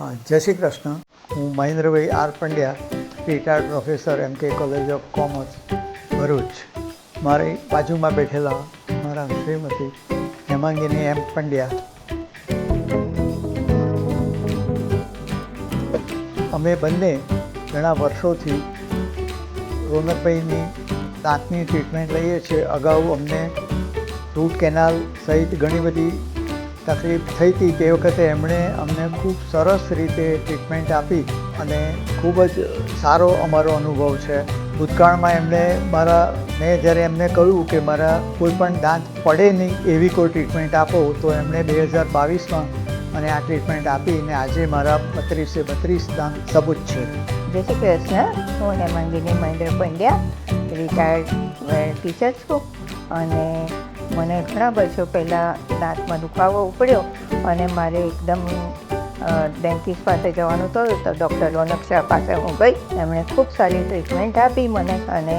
હા, જય શ્રી કૃષ્ણ. હું Mahendrabhai R Pandya, retired professor MK college of commerce, Bharuch. મારી બાજુમાં બેઠેલા મારા શ્રીમતી હેમાંગીની M પંડ્યા. અમે બંને ઘણા વર્ષોથી રોનકભાઈની દાંતની ટ્રીટમેન્ટ લઈએ છીએ. અગાઉ અમને રૂટ કેનાલ સહિત ઘણી બધી તકલીફ થઈ હતી. તે વખતે એમણે અમને ખૂબ સરસ રીતે ટ્રીટમેન્ટ આપી અને ખૂબ જ સારો અમારો અનુભવ છે. ભૂતકાળમાં મેં જ્યારે એમને કહ્યું કે મારા કોઈ પણ દાંત પડે નહીં એવી કોઈ ટ્રીટમેન્ટ આપો, તો એમણે 2022માં મને આ ટ્રીટમેન્ટ આપી અને આજે મારા 32 દાંત સબૂત છે. જય શ્રી કૃષ્ણ. હું હેમાંગીની મહેન્દ્ર પંડ્યા, રિટાયર્ડ ટીચર છું અને મને ઘણા વર્ષો પહેલાં દાંતમાં દુખાવો ઉપડ્યો અને મારે એકદમ ડેન્ટિસ્ટ પાસે જવાનું થયું તો ડૉક્ટર રોનક શાહ પાસે હું ગઈ. એમણે ખૂબ સારી ટ્રીટમેન્ટ આપી મને અને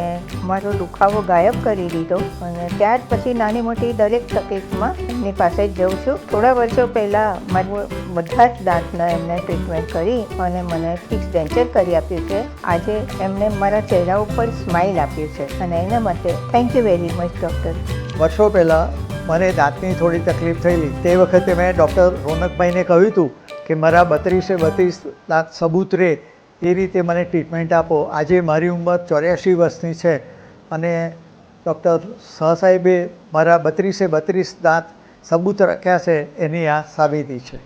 મારો દુખાવો ગાયબ કરી દીધો અને ત્યાર પછી નાની મોટી દરેક તકલીફમાં એમની પાસે જ જઉં છું. થોડા વર્ષો પહેલાં મારું બધા જ દાંતના એમને ટ્રીટમેન્ટ કરી અને મને ફિક્સ ડેન્ચર કરી આપ્યું છે. આજે એમણે મારા ચહેરા ઉપર સ્માઇલ આપ્યું છે અને એના માટે thank you very much doctor. વર્ષો પહેલાં મને દાંતની થોડી તકલીફ થયેલી. તે વખતે મેં ડૉક્ટર રોનકભાઈને કહ્યું હતું કે મારા 32 દાંત સબૂત રહે એ રીતે મને ટ્રીટમેન્ટ આપો. આજે મારી ઉંમર 84 વર્ષની છે અને ડૉક્ટર શાહ સાહેબે મારા 32 દાંત સબૂત રાખ્યા છે, એની આ સાબિતી છે.